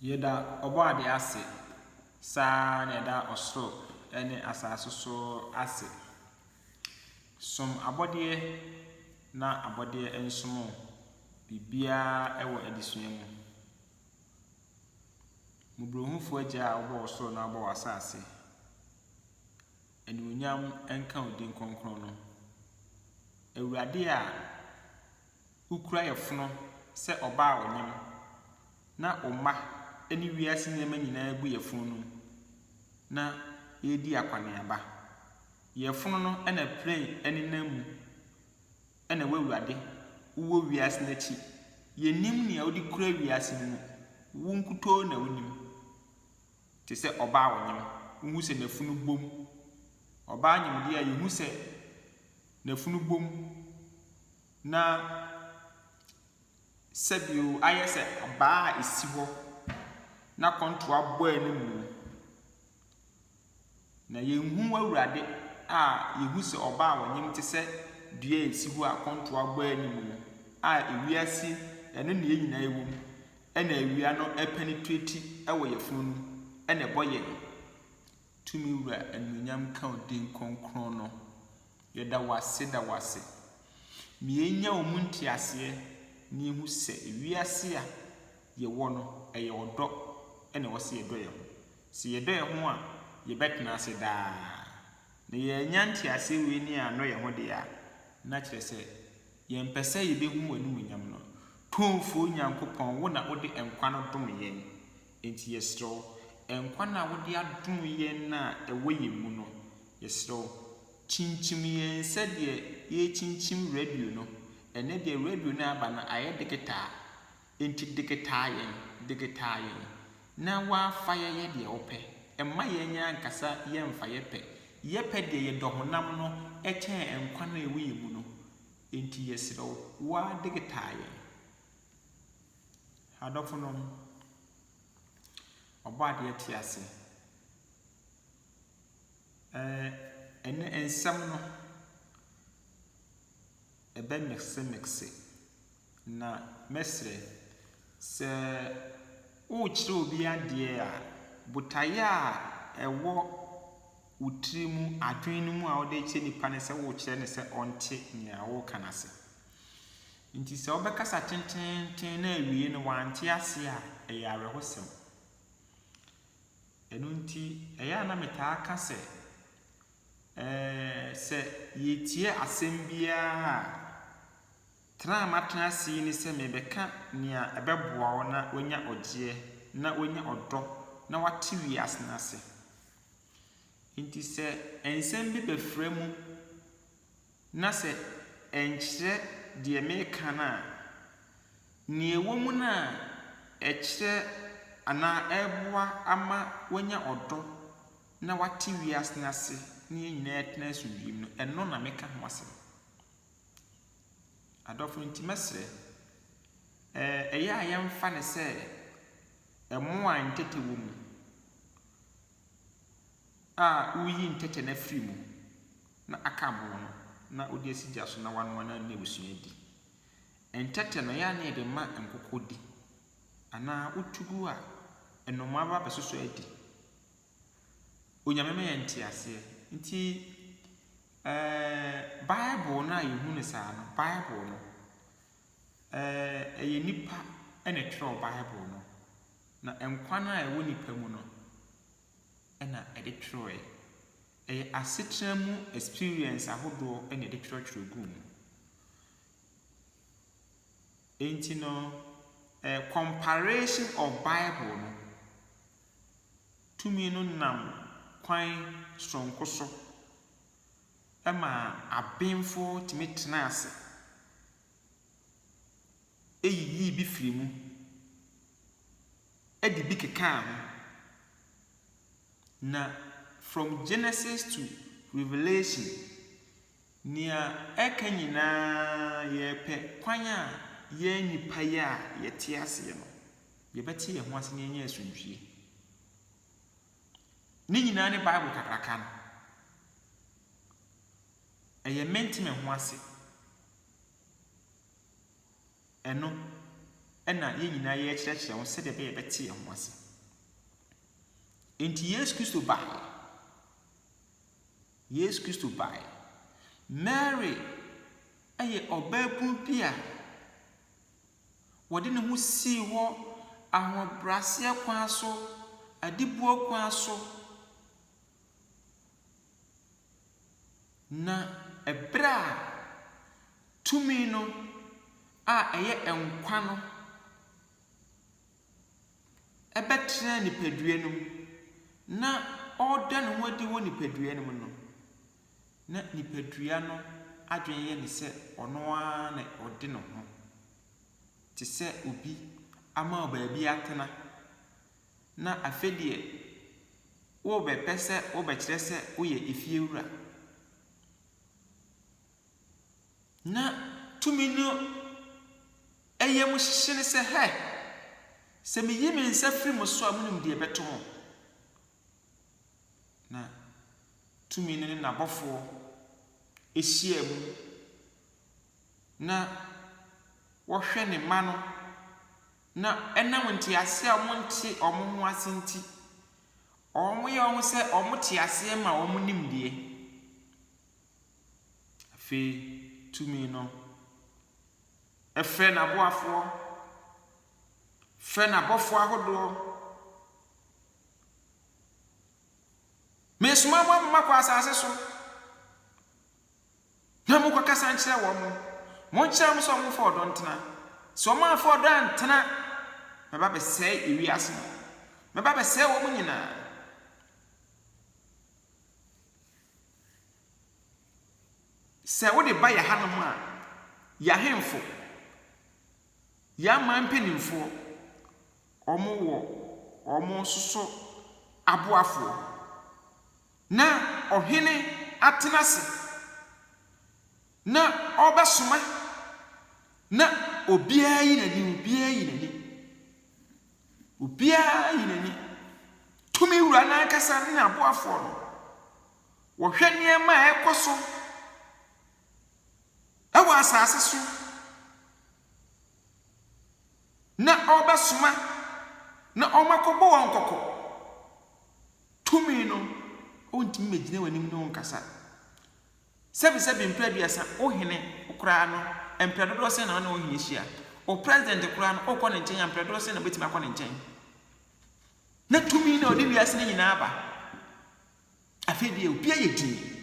Yɛda ɔbɔ ade ase saa na yɛda ɔsoro ne asase so ase. Som abɔdeɛ na abɔdeɛ nsom biribiara wɔ adesua mu. Mmɔborɔhufoɔ agya a ɔbɔ ɔsoro na ɔbɔ asase. Anuonyam nka wo din kronkron no. Awurade a wokura yɛfono sɛ ɔbaa ɔnyam na ɔma ne wiase nneɛma nyinaa gu yɛfono no mu na yɛredi akɔneaba. Yɛfono no na plane nenam mu na w'awurade wowɔ wiase n'akyi. Yɛnim nea wode kura wiase no mu. Wo nkutoo na wonim. Te sɛ ɔbaa ɔnyam, wohu sɛ n'afunu bom. Ɔbaa nyamdeɛ a yɛhu sɛ n'afunu bom na sɛbio ayɛ sɛ abaa a ɛsi hɔ na kɔntoa bɔ anim mu. Na yɛnhu w'awurade a yɛhu sɛ ɔbaa ɔnyam te sɛ dua a ɛsi hɔ a kɔntoa bɔ anim mu a ewiase ɛno na yɛn nyinaa ɛwɔ mu ɛna awia no ɛpenetrate ɛwɔ yɛfunu no ɛna ɛbɔ yɛn. Tumi wura anuonyam ka wo din kronkron no. Yɛda wase da wase. Mienya wo mu nteaseɛ na yɛhu sɛ ewiase a yɛwɔ no ɛyɛ ɔdɔ ɛna ɛwɔ sɛ yɛdɔ yɛn ho. Sɛ yɛdɔ yɛn ho a yɛbɛtena ase daa. Na yɛanya nteaseɛ wei ne anɔ yɛn ho deɛ a na kyerɛ sɛ yɛmpɛ sɛ yɛbɛhu w'animuonyam no. Tumfoɔ Nyankopɔn wo na wode nkwa no dom yɛn. Enti yɛsrɛ wo nkwa no a wode adom yɛn na ɛwɔ yɛn mu no, yɛsrɛ wo kyinkyim yɛn sɛdeɛ yɛkyinkyim radio no. Ɛnɛ deɛ radio no aba no ayɛ deketaa. Enti deketaa yɛn na wafa yɛyɛ deɛ wopɛ. Ɛmma yɛn nyɛ ankasa yɛmfa yɛpɛ. Yɛpɛ deɛ yɛdɔ honam no ɛkyɛn nkwa no a ɛwɔ yɛn mu no. Enti yɛsrɛ wo waa deketaa yɛn. Adɔfo no ɔbɔ adeɛ te ase. Ɛnɛ nsɛm no ɛbɛ mekse na mɛsrɛ sɛ wokyerɛ obi adeɛ a botaeɛ a ɛwɔ wo tiri mu adwene no mu a wode kyerɛ nipa ne sɛ wokyerɛ ne sɛ ɔnte nea woka no ase. Nti sɛ wobɛkasa tententen na awie no wante ase a ɛyɛ awerɛhosɛm. Ɛno nti ɛyɛ a na metaa ka sɛ sɛ yɛtie asɛm biara a tena matena ase ne sɛ mebɛka nea ɛbɛboa wo na wonya ɔgyeɛ na wonya ɔdɔ na wate wiase no ase. Nti sɛ nsɛm bi bɛfra mu na sɛ ɛnkyerɛ deɛ meka no a nea ɛwɔ mu no a ɛkyerɛ anaa ɛboa ama wonya ɔdɔ na wate wiase no ase na yɛn nyinaa tena asomdwoe mu no ɛno na meka ho asɛm. Adɔfo nti mɛsrɛ ɛyɛ a yɛmfa ne sɛ ɛmo a ntɛtɛ wɔ mu a woyi ntɛtɛ no afiri mu na aka mo no na wode asi gya so na wanoa na ne abusua di. Ntɛtɛ no yɛ a na yɛde ma nkokɔ di anaa wotugu a ɛnomaa ba bɛsoso adi. Onyame ma yɛn nte aseɛ. Nti Bible no a yɛhu no saa no, Bible no ɛyɛ nipa ɛna twerɛw Bible no na nkwa no a ɛwɔ nipa mu no ɛna ɛde twerɛɛ. Ɛyɛ asetena mu experience ahodoɔ ɛna ɛde twerɛtwerɛ gu mu. Enti no comparison of Bible no tumi no nam kwan sonko so ɛma abenfoɔ tumi tena ase ɛyiyi bi firi mu ɛde bi kekaa ho. Na from Genesis to Revelation nea ɛka nyinaa yɛpɛ kwan a yɛn nipa yi a yɛte aseɛ no yɛbɛte yɛn ho ase na yɛnyɛ asomdwie. Ne nyinaa ne Bible kakraka no. Ɛyɛ mente me ho ase. Ɛno ɛna yɛn nyinaa yɛkyerɛkyerɛ ho sɛdeɛ bɛyɛ bɛte yɛn ho ase enti Yesu Kristo bae Mary ɛyɛ ɔbaabu bi a wɔde ne ho sii hɔ ahobrɛaseɛ kwan so adibuo kwan so na ɛbrɛ a tumi no a ɛyɛ nkwa no ɛbɛtena nipadua no mu na ɔda ne ho adi wɔ nipadua no mu no na nipadua no adwene yɛ ne sɛ ɔno ara na ɔde ne ho te sɛ obi ama baabi atena na afɛdeɛ wo bɛpɛ sɛ wo bɛkyerɛ sɛ woyɛ efiewura na tumi no ɛyɛ mu hyehye ne sɛ hɛ sɛ meyi me nsa firi mo so a monim deɛ bɛto mo na tumi no ne n'abɔfoɔ ɛhyia mu na wɔhwɛ ne ma no na ɛnam ntease a wɔnte ɔmo ho ase nti ɔmo yɛ ɔmo sɛ ɔmo te ase ma ɔmo nim deɛ afei tumi no ɛfrɛ n'aboafoɔ frɛ n'abɔfoɔ ahodoɔ mesoma mo amakɔ asase so na mo kɔkasa nkyerɛ wɔ mo nkyerɛ mo sɛ ɔmo fa ɔdɔ ntena sɛ ɔmo afa ɔdɔ antena mɛba bɛsɛe ewiase no mɛba bɛsɛe wɔ mo nyinaa sɛ wode ba yɛ hanom a yɛahemfo yɛama mpanimfoɔ ɔmo wɔ ɔmo soso aboafoɔ na ɔhene atena se na ɔbɛsoma na obiara yi n'ani tumi wura n'ankasa ne aboafoɔ no wɔhwɛ nneɛma a ɛkɔ so ɛwɔ asase so na ɔbɛsoma na ɔmakɔbɔ wɔn kɔkɔ tumi no ɔntumi megyina w'anim ne wɔnkasa sɛbi mpɛduasa ohene koraa no mpɛdodoɔ sɛ na ɔne ohene hyia o president koraa no ɔkɔ ne nkyɛn mpɛdodoɔ sɛ na bɛtumi akɔ ne nkyɛn na tumi na ɔde wiase ne nyinaa ba afei deɛ obi ayɛ din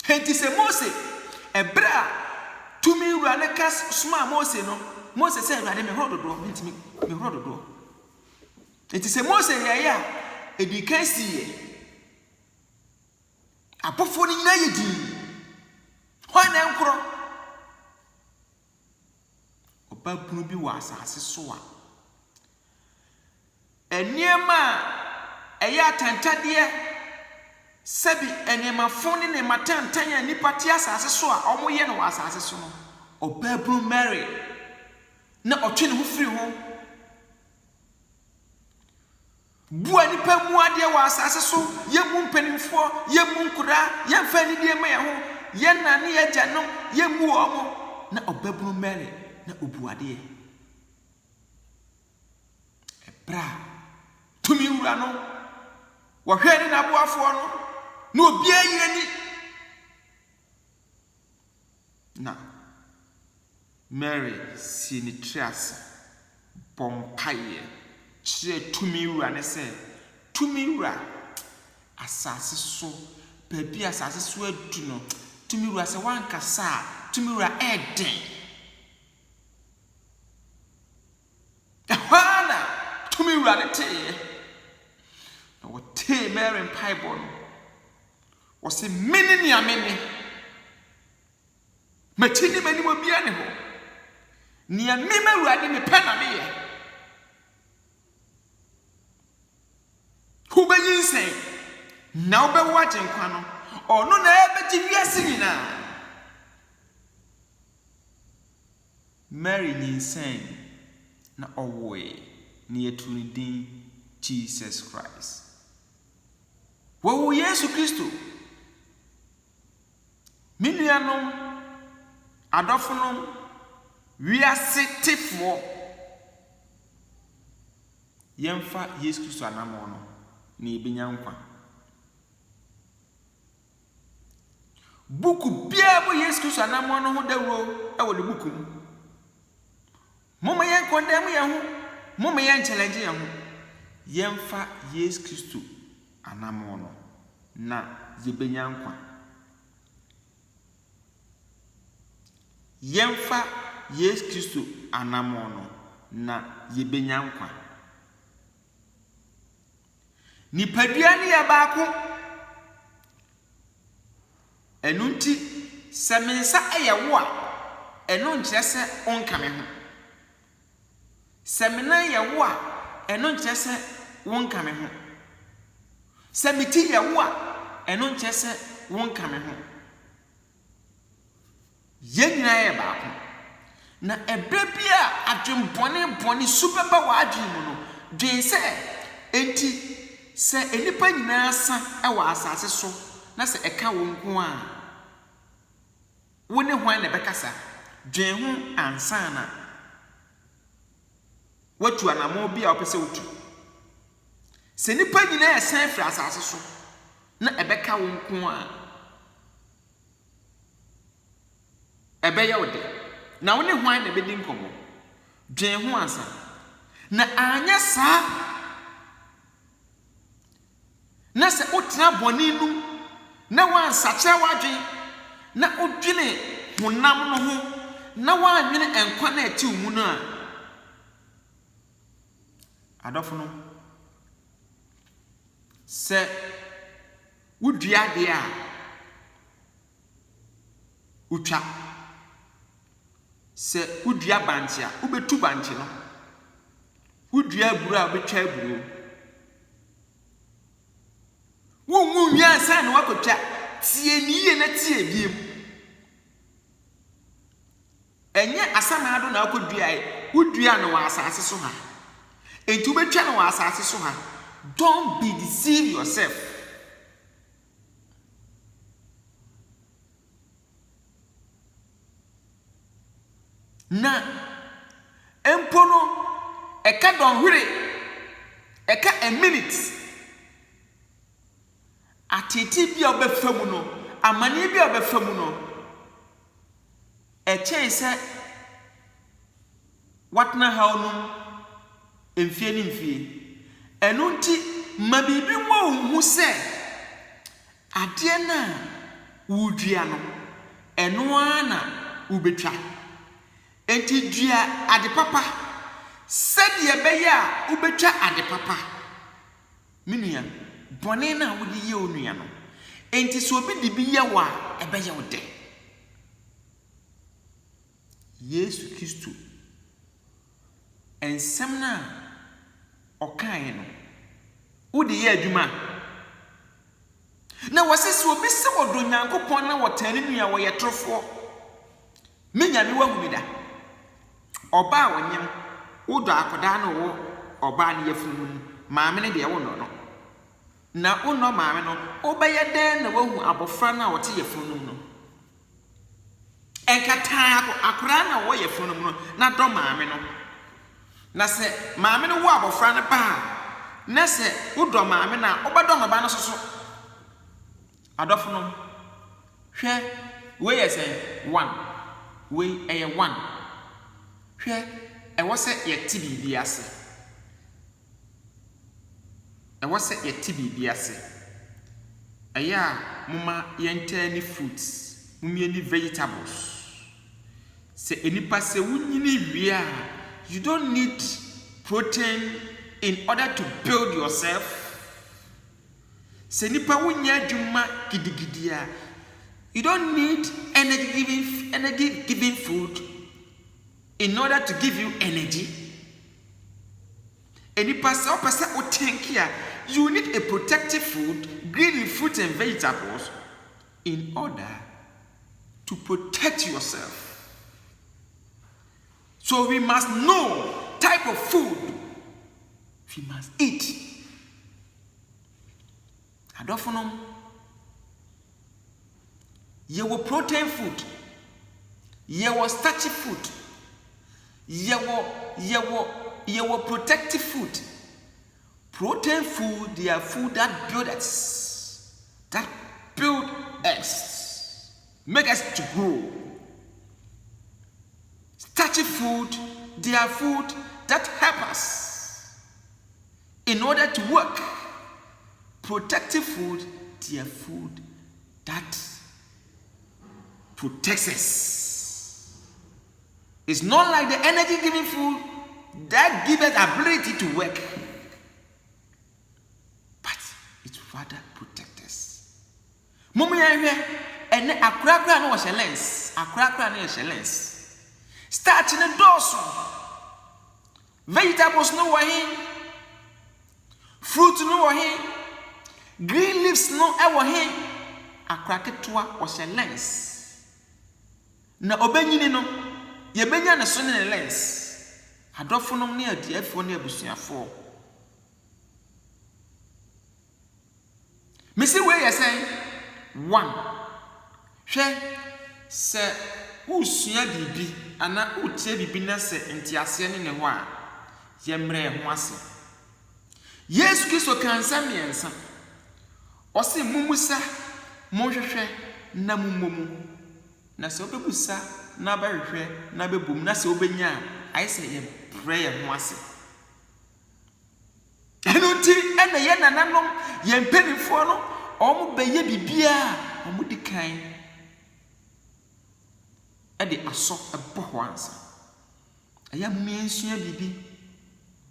enti sɛ Mose ɛbrɛ a tumi wura ne ka soma Mose no Mose sɛ Awurade mehoro dodoɔ ntimi mehoro dodoɔ enti sɛ Mose yɛyɛ a edi kan siye abɔfoɔ no nyinaa yɛ din hɔ na nkoro ɔbabunu bi wɔ asase so a nneɛma a ɛyɛ atantadeɛ sɛbi nneɛmafo ne nneɛmatantan a nipa te asase so a ɔmo yɛ no wɔ asase so no ɔbabunu Mary na ɔtwe ne ho firi ho bua nipa mu adeɛ wɔ asase so yɛmu mpanimfoɔ yɛmu nkura yɛmfa ne deɛ ma yɛ ho yɛna ne yɛgya no yɛmu ɔmo na ɔbabunu Mary na obu adeɛ ɛbra tumi wura no wɔhwɛ ne n'aboafoɔ no na obiara yi ani na Mary si ne triase bompaye kyerɛ tumi wura ne sɛ tumi wura asase so baabi asase so adu no tumi wura sɛ wankasa a tumi wura ɛden ɛhwana tumi wura ne tee na wɔtee Mary mpaebɔ no wɔsɛ mene nea mene makyi ne m'anim obia ne hɔ nea mema Awurade mepɛ na meyɛ wobɛyi nsɛn na wobɛwo agyenkwa no ɔno na ɛbɛgye wiase nyinaa Mary nyinsɛn na ɔwoe na yɛtu ne din Jesus Christ wɔwo Yesu Kristo me nuanom adɔfonom wiase tefo yemfa Yesu Kristo anamo no na ebenya nkwa buku bia bo Yesu Kristo anamo no ho dawro e wo de buku moma yen condemn ye ho moma yen challenge ye ho yemfa Yesu Kristo anamo no na yebenya nkwa yemfa Yesu Kristo anamo no na yebenya nkwa nipadua ne ya baako enunti semensa eyewo a eno nkyere se onkame ho semena yewo a eno nkyere se wonkame ho semiti yewo a eno nkyere se wonkame ho yenyina ye baako na ebrebia adwembone subeba wa adwemu no dwen se enti se enipa nyina sa ewa asase so na se eka wo nko a woni hwan na bekasa dwen ho ansa na watu anamo bia opese wotu se nipa nyina esan fra asase so na ebeka wo nko a ebeye wode na woni hwan na bedi nkomo dwen ho ansa na anya sa na se otra boni nu na wan sache wadwen na odwene honam no ho na wan nwene enkwa na ati mu no a adofo no se wudua de a utwa se wudua banche a ubetu banche no wudua buru a ubetwa buru wonwu nyansa na wakotwa tie niye na tie biem enye asama ado na akodua ai wudua na wa asase so ha enti ubetwa na wa asase so ha don't be deceive yourself na empono eka don hwere eka a minute atiti bia obefamu no amane bia obefamu no echen se watna haunu emfie ni mfie enunti mabibi mo hu se ade na wudua no eno ana ubetwa enti dua ade papa sede ebeye a ubetwa ade papa minua bone na wodi ye onua no enti so obi di bi ye wa ebeye wode Yesu Kristo ensem na okan no wodi ye adwuma na wasese obi se wodo nyankopon na wotane nua wo ye trofo menya mi wahumida oba wonyem wodo akoda na wo oba ne yefunu maame ne de wo no na uno maame no obeye den na wahu abofra na wote yefunu no enkata akora na wo yefunu no na do maame no na se maame no wo abofra ne ba na se wodo maame na obedo no ba no soso adofo no hwe we ye se 1 we eye 1 hwe e wo se ye tibi bi ase e wo se ye tibi bi ase eya muma yente ni fruits mumie ni vegetables se enipa se wunyini wi a you don't need protein in order to build yourself se nipa wunya adwuma gidigidi a you don't need energy giving food in order to give you energy enipa se opese otenkia you need a protective food green fruit and vegetables in order to protect yourself. So we must know type of food we must eat. Adofonom ye wo protein food, ye wo starchy food, Yewo protective food. Protein food, they are food that build us, make us to grow. Starchy food, they are food that help us in order to work. Protective food, they are food that protects us. It's not like the energy giving food that gives us ability to work, but it rather protects us. Mummy, and akrakra no was a lens. Akrakra no was a lens. Starting a dorsum. Vegetables no wahin. Fruit no wahin. Green leaves no wahin. Akraketwa was a lens. Na obenyini no ye benya ne so ne lens. Adofo no ne adiafo ne abusuafo. Mesi we ye say 1. Hwe se usua bibi ana utie bibi na se ntiase ne ho a ye mre ho ase. Yesu Kristo kansa miensa. Ose mumusa mohwehwe na mummomu. Na se obebusa na bahwehwe na bebum na se obenya ai se ye prayer ho ase. Eno ti ena ye nananom ye mpanifo no omo beye bibia omo dikan e de aso ebo ho ansa. Aya miensua bibi.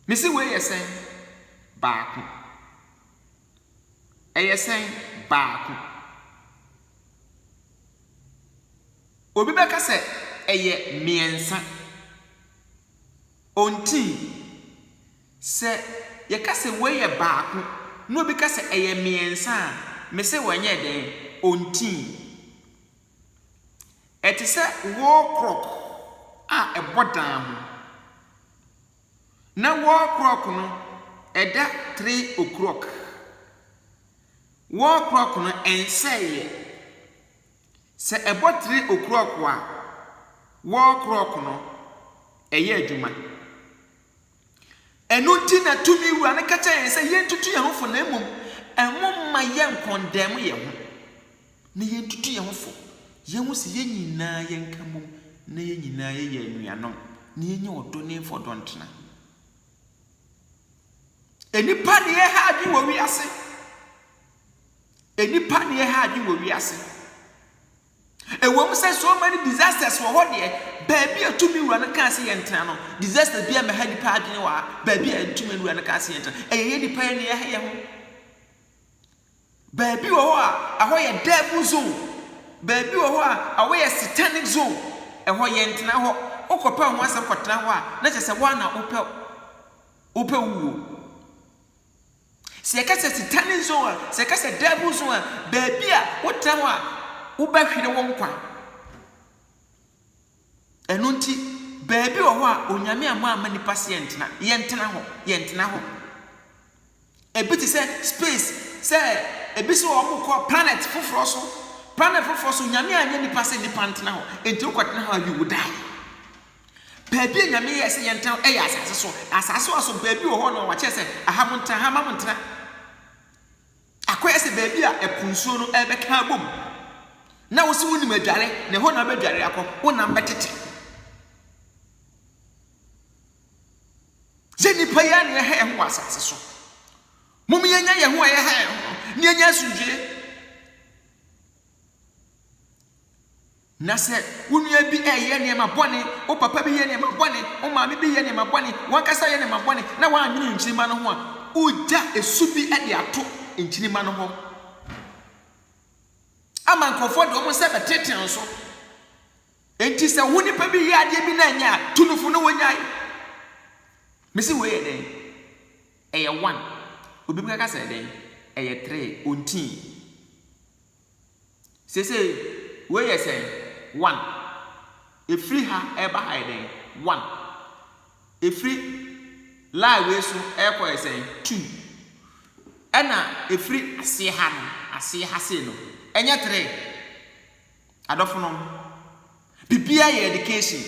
Mesi we yesen baako. Eyesen baako. Obi beka se eye miensa. Onti se ye ka se we ye baako. No obi ka se eye miensa. Me se wanye den onti. Eti se war crock a ebodan ho. Na war crock no eda 3 o'clock. War crock no enseye. Se ebo 3 o'clock wa war crock no eye adwuma. Enuti na tumi wura ne kacha yen se yentutu ye ho fo na emom ma yen condemn ye ho. Na yentutu ye ho fo. Yen se yen nyina yen kamom na yen nyina ye anuanom. Na yen nye odo ne fo dontena. Enipa ne ye ha adwi wo wiase. Enipa ne ye ha adwi wo wiase. Ewom say so many disasters wo ho de baabi atumi wura na kan se yentana no disasters bia me ha nipa adwene wa baabi atumi wura na kan se yentana eye nipa ne ye ha ye ho baabi wo ho a aho ye devil zone baabi wo ho a aho ye satanic zone eho yentana ho okopa ho asem kotena ho a na chese wa na ope wuo se ka se satanic zone se ka se devil zone baabi a wotena ho a ubahwire wo nkwa eno nti baabi wo ho a onyame ama nipa se yentena ho ebiti se space se ebisi wo mo ko planet foforo so onyame anya nipa se nipa ntena ho enti ukotena ho you would die baabi onyame ye se yentena ya asase so baabi wo ho no wa che se ahamonta akoye se baabi a epunsuo no ebeka bom na wo se woni madware ne ho na badware akọ wo na mbetete jeni paya ne he ho asase so mum yenya ye ho ye he ne yenya sudwe na se wonua bi eye ne ma bone wo papa bi ye ne ma bone wo maame bi ye ne ma bone wankasa ye ne ma bone na wa anwene nchirima no ho a uja esu bi e de ato nchirima no ho aman kofo de omo se beteten so enti se woni pa bi ye ade bi na nya tunufo no wonyai mesi we den eye 1 obi bi ka se den eye 3 onti se we ye se 1 e free ha e ba ha den 1 e free la we so e ko ye se 2 ena e free ase ha se no enya 3 adofo no bibia ye education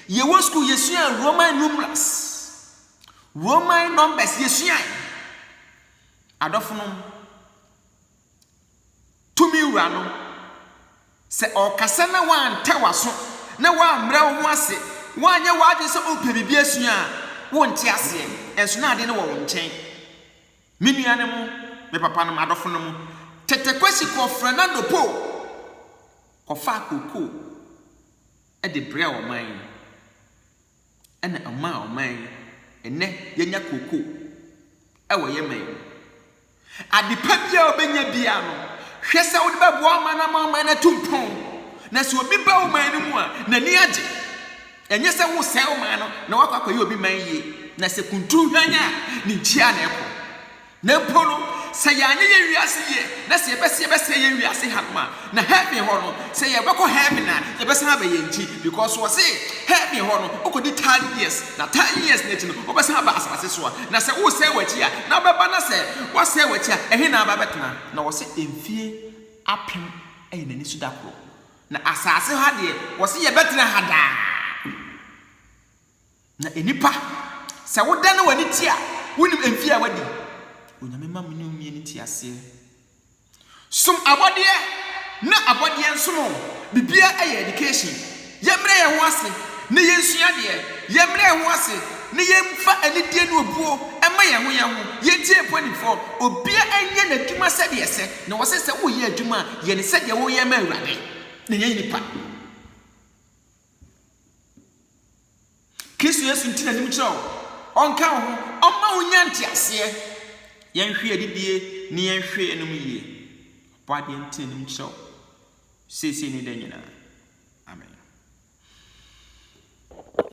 Ye wo school yesua Roman numerals. Roman numbers yesua. Adofonom. Tumi wura no. Se okasa na wan tewaso na wa mra wo ase. Wanye waje se ope bibia asua wonte ase. Enso na ade ne wo nchen. Minuane mo me papa no adofonom. Tete kwesi ko Fernando Po. Kofa koko e de bre o man ena ama o man ene yenya koko e wo ye man adipa bia obenya bia no hwese wo de babo ama na ma na tumpon na so obi ba o man no mu a na ni age enye se wo se o man no na wakwa yi obi man ye na se kuntu hwanya ni chia na eko na polo se ya nye wiase ye na se yebese ye wiase hanma na heaven ho no se ye beko heaven na yebese ha ba ye nti because we say heaven ho no okodi 10 years na 10 years na ti no obese ha ba asase so na se wo se wachi a na baba na se wo se wachi a ehe na ba betena na wo se emfie apem ayi na ni su dakro na asase ha de wo se ye betena ha da na enipa se wo da na wani ti a wonim emfie a wadi onyame ma me ne ni ti ase sum abode na abode nsomo bibia aye education yemre ye ho ase ne yensua de yemre ho ase ne yemfa anidie ne obuo ema ye ho yetie ponifo obia anye na dwuma se de ese na wo se wo ye adwuma ye ne se de wo ye ma awurade ne ye nipa Kristo Yesu ntina nim kiro onka ho omma wonya ntiase yenhwe adibie ni yenhwe enum yie pade ntin nim kiro sese ni da nyina